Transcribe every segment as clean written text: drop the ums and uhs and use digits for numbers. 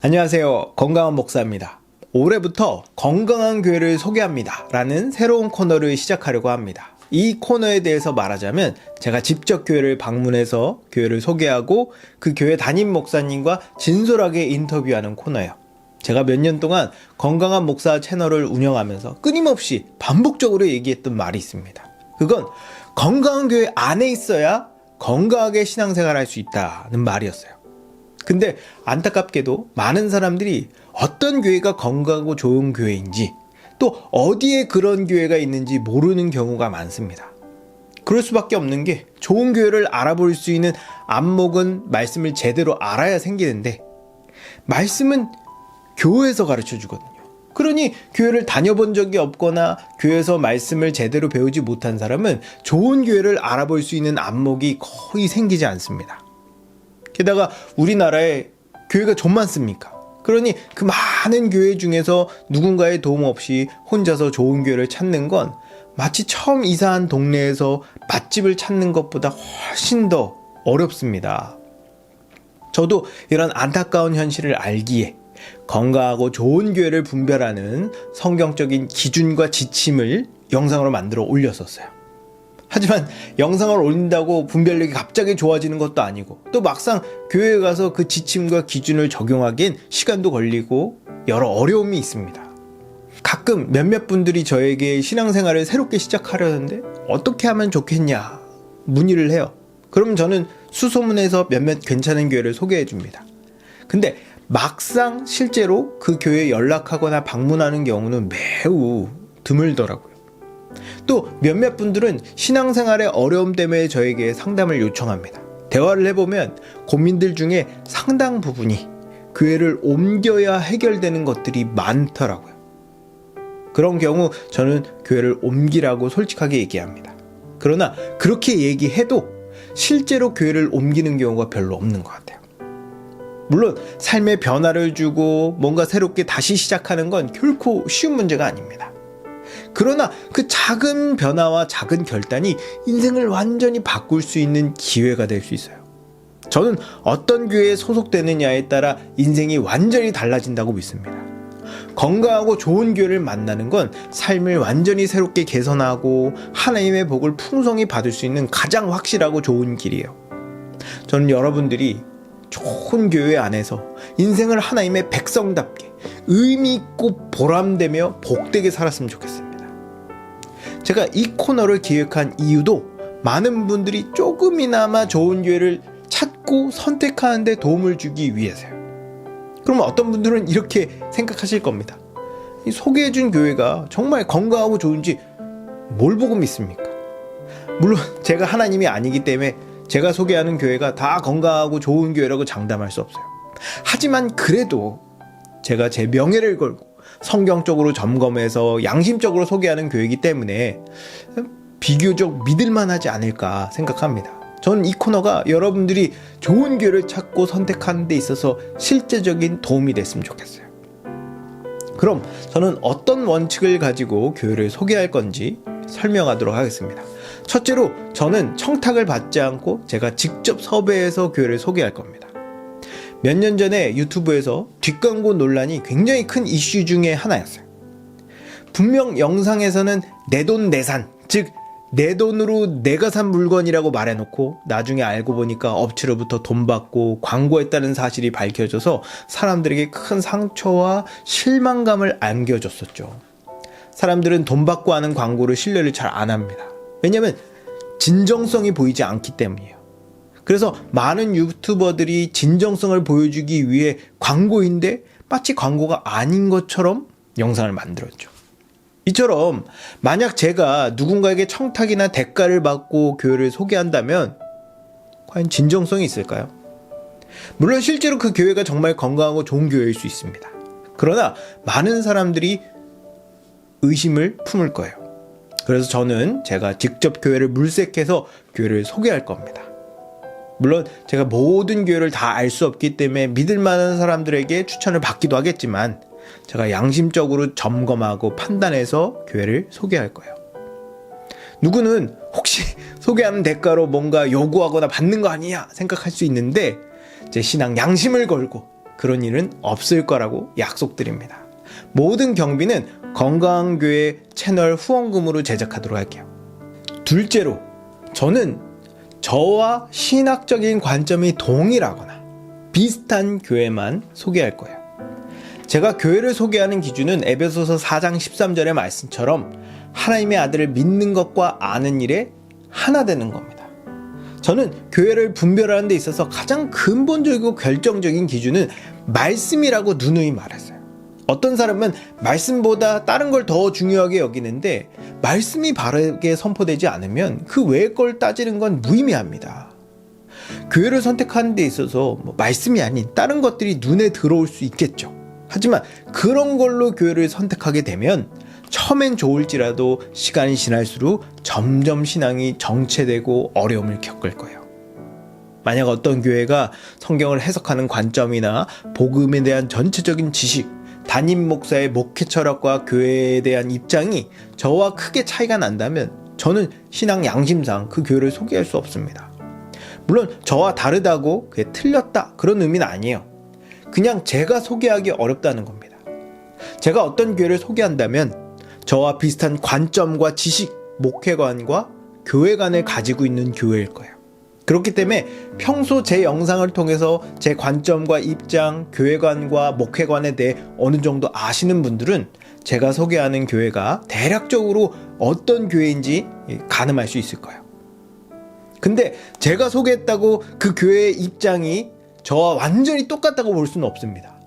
안녕하세요. 건강한 목사입니다. 올해부터 건강한 교회를 소개합니다 라는 새로운 코너를 시작하려고 합니다. 이 코너에 대해서 말하자면 제가 직접 교회를 방문해서 교회를 소개하고 그 교회 담임 목사님과 진솔하게 인터뷰하는 코너예요. 제가 몇 년 동안 건강한 목사 채널을 운영하면서 끊임없이 반복적으로 얘기했던 말이 있습니다. 그건 건강한 교회 안에 있어야 건강하게 신앙생활 할 수 있다는 말이었어요. 근데 안타깝게도 많은 사람들이 어떤 교회가 건강하고 좋은 교회인지 또 어디에 그런 교회가 있는지 모르는 경우가 많습니다. 그럴 수밖에 없는 게 좋은 교회를 알아볼 수 있는 안목은 말씀을 제대로 알아야 생기는데 말씀은 교회에서 가르쳐 주거든요. 그러니 교회를 다녀본 적이 없거나 교회에서 말씀을 제대로 배우지 못한 사람은 좋은 교회를 알아볼 수 있는 안목이 거의 생기지 않습니다. 게다가 우리나라에 교회가 좀 많습니까? 그러니 그 많은 교회 중에서 누군가의 도움 없이 혼자서 좋은 교회를 찾는 건 마치 처음 이사한 동네에서 맛집을 찾는 것보다 훨씬 더 어렵습니다. 저도 이런 안타까운 현실을 알기에 건강하고 좋은 교회를 분별하는 성경적인 기준과 지침을 영상으로 만들어 올렸었어요. 하지만 영상을 올린다고 분별력이 갑자기 좋아지는 것도 아니고 또 막상 교회에 가서 그 지침과 기준을 적용하기엔 시간도 걸리고 여러 어려움이 있습니다. 가끔 몇몇 분들이 저에게 신앙생활을 새롭게 시작하려는데 어떻게 하면 좋겠냐 문의를 해요. 그럼 저는 수소문해서 몇몇 괜찮은 교회를 소개해 줍니다. 근데 막상 실제로 그 교회에 연락하거나 방문하는 경우는 매우 드물더라고요. 또 몇몇 분들은 신앙생활의 어려움 때문에 저에게 상담을 요청합니다. 대화를 해보면 고민들 중에 상당 부분이 교회를 옮겨야 해결되는 것들이 많더라고요. 그런 경우 저는 교회를 옮기라고 솔직하게 얘기합니다. 그러나 그렇게 얘기해도 실제로 교회를 옮기는 경우가 별로 없는 것 같아요. 물론 삶에 변화를 주고 뭔가 새롭게 다시 시작하는 건 결코 쉬운 문제가 아닙니다. 그러나 그 작은 변화와 작은 결단이 인생을 완전히 바꿀 수 있는 기회가 될 수 있어요. 저는 어떤 교회에 소속되느냐에 따라 인생이 완전히 달라진다고 믿습니다. 건강하고 좋은 교회를 만나는 건 삶을 완전히 새롭게 개선하고 하나님의 복을 풍성히 받을 수 있는 가장 확실하고 좋은 길이에요. 저는 여러분들이 좋은 교회 안에서 인생을 하나님의 백성답게 의미 있고 보람되며 복되게 살았으면 좋겠습니다. 제가 이 코너를 기획한 이유도 많은 분들이 조금이나마 좋은 교회를 찾고 선택하는 데 도움을 주기 위해서요. 그럼 어떤 분들은 이렇게 생각하실 겁니다. 소개해준 교회가 정말 건강하고 좋은지 뭘 보고 믿습니까? 물론 제가 하나님이 아니기 때문에 제가 소개하는 교회가 다 건강하고 좋은 교회라고 장담할 수 없어요. 하지만 그래도 제가 제 명예를 걸고 성경적으로 점검해서 양심적으로 소개하는 교회이기 때문에 비교적 믿을만하지 않을까 생각합니다. 저는 이 코너가 여러분들이 좋은 교회를 찾고 선택하는 데 있어서 실제적인 도움이 됐으면 좋겠어요. 그럼 저는 어떤 원칙을 가지고 교회를 소개할 건지 설명하도록 하겠습니다. 첫째로 저는 청탁을 받지 않고 제가 직접 섭외해서 교회를 소개할 겁니다. 몇 년 전에 유튜브에서 뒷광고 논란이 굉장히 큰 이슈 중에 하나였어요. 분명 영상에서는 내 돈 내산, 즉 내 돈으로 내가 산 물건이라고 말해놓고 나중에 알고 보니까 업체로부터 돈 받고 광고했다는 사실이 밝혀져서 사람들에게 큰 상처와 실망감을 안겨줬었죠. 사람들은 돈 받고 하는 광고를 신뢰를 잘 안 합니다. 왜냐하면 진정성이 보이지 않기 때문이에요. 그래서 많은 유튜버들이 진정성을 보여주기 위해 광고인데 마치 광고가 아닌 것처럼 영상을 만들었죠. 이처럼 만약 제가 누군가에게 청탁이나 대가를 받고 교회를 소개한다면 과연 진정성이 있을까요? 물론 실제로 그 교회가 정말 건강하고 좋은 교회일 수 있습니다. 그러나 많은 사람들이 의심을 품을 거예요. 그래서 저는 제가 직접 교회를 물색해서 교회를 소개할 겁니다. 물론 제가 모든 교회를 다 알 수 없기 때문에 믿을 만한 사람들에게 추천을 받기도 하겠지만 제가 양심적으로 점검하고 판단해서 교회를 소개할 거예요. 누구는 혹시 소개하는 대가로 뭔가 요구하거나 받는 거 아니냐 생각할 수 있는데 제 신앙 양심을 걸고 그런 일은 없을 거라고 약속드립니다. 모든 경비는 건강한 교회 채널 후원금으로 제작하도록 할게요. 둘째로, 저는 저와 신학적인 관점이 동일하거나 비슷한 교회만 소개할 거예요. 제가 교회를 소개하는 기준은 에베소서 4장 13절의 말씀처럼 하나님의 아들을 믿는 것과 아는 일에 하나 되는 겁니다. 저는 교회를 분별하는 데 있어서 가장 근본적이고 결정적인 기준은 말씀이라고 누누이 말했어요. 어떤 사람은 말씀보다 다른 걸 더 중요하게 여기는데 말씀이 바르게 선포되지 않으면 그 외의 걸 따지는 건 무의미합니다. 교회를 선택하는 데 있어서 말씀이 아닌 다른 것들이 눈에 들어올 수 있겠죠. 하지만 그런 걸로 교회를 선택하게 되면 처음엔 좋을지라도 시간이 지날수록 점점 신앙이 정체되고 어려움을 겪을 거예요. 만약 어떤 교회가 성경을 해석하는 관점이나 복음에 대한 전체적인 지식, 담임 목사의 목회 철학과 교회에 대한 입장이 저와 크게 차이가 난다면 저는 신앙 양심상 그 교회를 소개할 수 없습니다. 물론 저와 다르다고 그게 틀렸다 그런 의미는 아니에요. 그냥 제가 소개하기 어렵다는 겁니다. 제가 어떤 교회를 소개한다면 저와 비슷한 관점과 지식, 목회관과 교회관을 가지고 있는 교회일 거예요. 그렇기 때문에 평소 제 영상을 통해서 제 관점과 입장, 교회관과 목회관에 대해 어느 정도 아시는 분들은 제가 소개하는 교회가 대략적으로 어떤 교회인지 가늠할 수 있을 거예요. 근데 제가 소개했다고 그 교회의 입장이 저와 완전히 똑같다고 볼 수는 없습니다.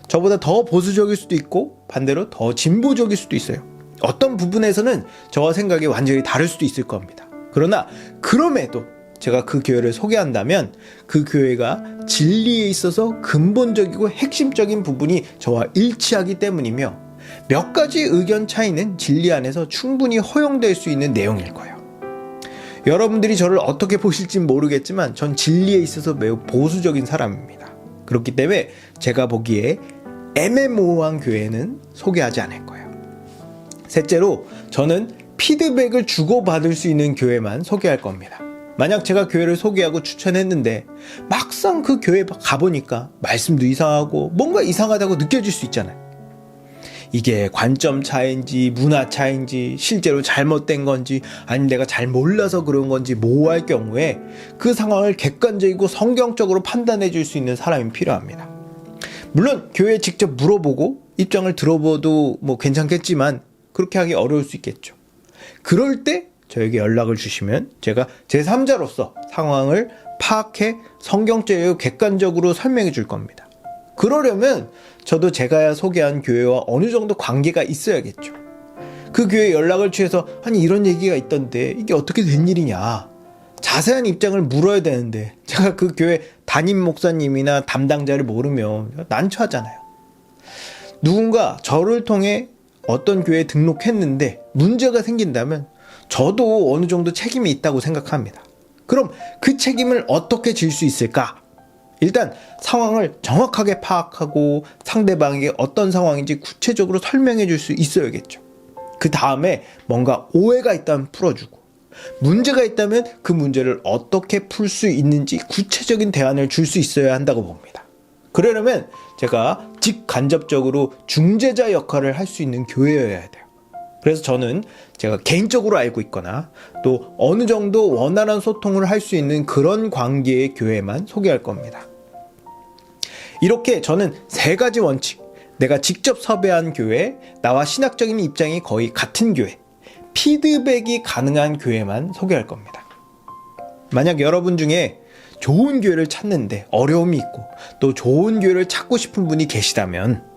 저보다 더 보수적일 수도 있고 반대로 더 진보적일 수도 있어요. 어떤 부분에서는 저와 생각이 완전히 다를 수도 있을 겁니다. 그러나 그럼에도 제가 그 교회를 소개한다면 그 교회가 진리에 있어서 근본적이고 핵심적인 부분이 저와 일치하기 때문이며 몇 가지 의견 차이는 진리 안에서 충분히 허용될 수 있는 내용일 거예요. 여러분들이 저를 어떻게 보실진 모르겠지만 전 진리에 있어서 매우 보수적인 사람입니다. 그렇기 때문에 제가 보기에 애매모호한 교회는 소개하지 않을 거예요. 셋째로, 저는 피드백을 주고받을 수 있는 교회만 소개할 겁니다. 만약 제가 교회를 소개하고 추천했는데 막상 그 교회에 가보니까 말씀도 이상하고 뭔가 이상하다고 느껴질 수 있잖아요. 이게 관점 차이인지 문화 차이인지 실제로 잘못된 건지 아니면 내가 잘 몰라서 그런 건지 모호할 경우에 그 상황을 객관적이고 성경적으로 판단해 줄 수 있는 사람이 필요합니다. 물론 교회에 직접 물어보고 입장을 들어봐도 괜찮겠지만 그렇게 하기 어려울 수 있겠죠. 그럴 때 저에게 연락을 주시면 제가 제3자로서 상황을 파악해 성경적이고 객관적으로 설명해 줄 겁니다. 그러려면 저도 제가 소개한 교회와 어느 정도 관계가 있어야겠죠. 그 교회에 연락을 취해서 아니 이런 얘기가 있던데 이게 어떻게 된 일이냐 자세한 입장을 물어야 되는데 제가 그 교회 담임 목사님이나 담당자를 모르면 난처하잖아요. 누군가 저를 통해 어떤 교회에 등록했는데 문제가 생긴다면 저도 어느 정도 책임이 있다고 생각합니다. 그럼 그 책임을 어떻게 질 수 있을까? 일단 상황을 정확하게 파악하고 상대방에게 어떤 상황인지 구체적으로 설명해 줄 수 있어야겠죠. 그 다음에 뭔가 오해가 있다면 풀어주고 문제가 있다면 그 문제를 어떻게 풀 수 있는지 구체적인 대안을 줄 수 있어야 한다고 봅니다. 그러려면 제가 직간접적으로 중재자 역할을 할 수 있는 교회여야 돼요. 그래서 저는 제가 개인적으로 알고 있거나 또 어느 정도 원활한 소통을 할 수 있는 그런 관계의 교회만 소개할 겁니다. 이렇게 저는 3가지 원칙, 내가 직접 섭외한 교회, 나와 신학적인 입장이 거의 같은 교회, 피드백이 가능한 교회만 소개할 겁니다. 만약 여러분 중에 좋은 교회를 찾는데 어려움이 있고 또 좋은 교회를 찾고 싶은 분이 계시다면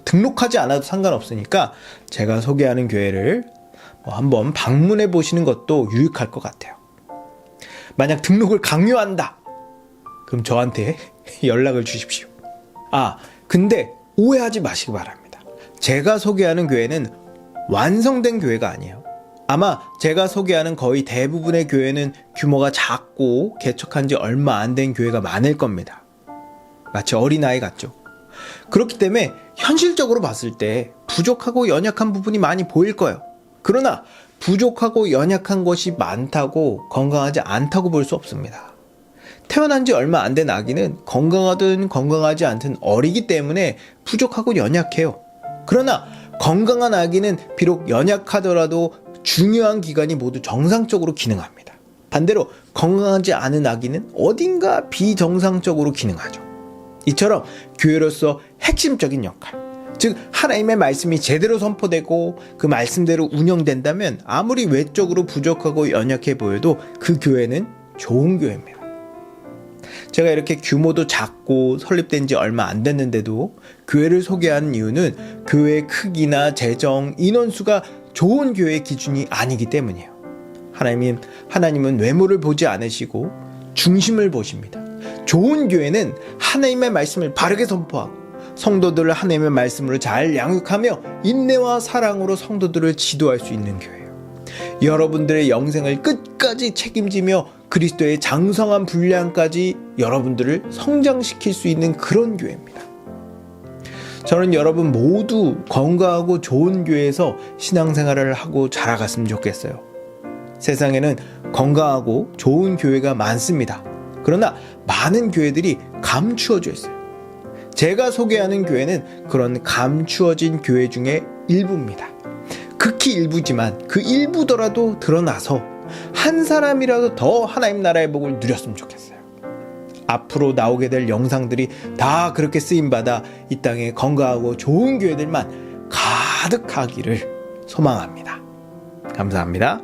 등록하지 않아도 상관없으니까 제가 소개하는 교회를 한번 방문해 보시는 것도 유익할 것 같아요. 만약 등록을 강요한다, 그럼 저한테 연락을 주십시오. 근데 오해하지 마시기 바랍니다. 제가 소개하는 교회는 완성된 교회가 아니에요. 아마 제가 소개하는 거의 대부분의 교회는 규모가 작고 개척한 지 얼마 안 된 교회가 많을 겁니다. 마치 어린아이 같죠. 그렇기 때문에 현실적으로 봤을 때 부족하고 연약한 부분이 많이 보일 거예요. 그러나 부족하고 연약한 것이 많다고 건강하지 않다고 볼 수 없습니다. 태어난 지 얼마 안 된 아기는 건강하든 건강하지 않든 어리기 때문에 부족하고 연약해요. 그러나 건강한 아기는 비록 연약하더라도 중요한 기관이 모두 정상적으로 기능합니다. 반대로 건강하지 않은 아기는 어딘가 비정상적으로 기능하죠. 이처럼 교회로서 핵심적인 역할, 즉 하나님의 말씀이 제대로 선포되고 그 말씀대로 운영된다면 아무리 외적으로 부족하고 연약해 보여도 그 교회는 좋은 교회입니다. 제가 이렇게 규모도 작고 설립된 지 얼마 안 됐는데도 교회를 소개하는 이유는 교회의 크기나 재정, 인원수가 좋은 교회의 기준이 아니기 때문이에요. 하나님은 외모를 보지 않으시고 중심을 보십니다. 좋은 교회는 하나님의 말씀을 바르게 선포하고 성도들을 하나님의 말씀으로 잘 양육하며 인내와 사랑으로 성도들을 지도할 수 있는 교회예요. 여러분들의 영생을 끝까지 책임지며 그리스도의 장성한 분량까지 여러분들을 성장시킬 수 있는 그런 교회입니다. 저는 여러분 모두 건강하고 좋은 교회에서 신앙생활을 하고 자라갔으면 좋겠어요. 세상에는 건강하고 좋은 교회가 많습니다. 그러나 많은 교회들이 감추어져 있어요. 제가 소개하는 교회는 그런 감추어진 교회 중에 일부입니다. 극히 일부지만 그 일부더라도 드러나서 한 사람이라도 더 하나님 나라의 복을 누렸으면 좋겠어요. 앞으로 나오게 될 영상들이 다 그렇게 쓰임받아 이 땅에 건강하고 좋은 교회들만 가득하기를 소망합니다. 감사합니다.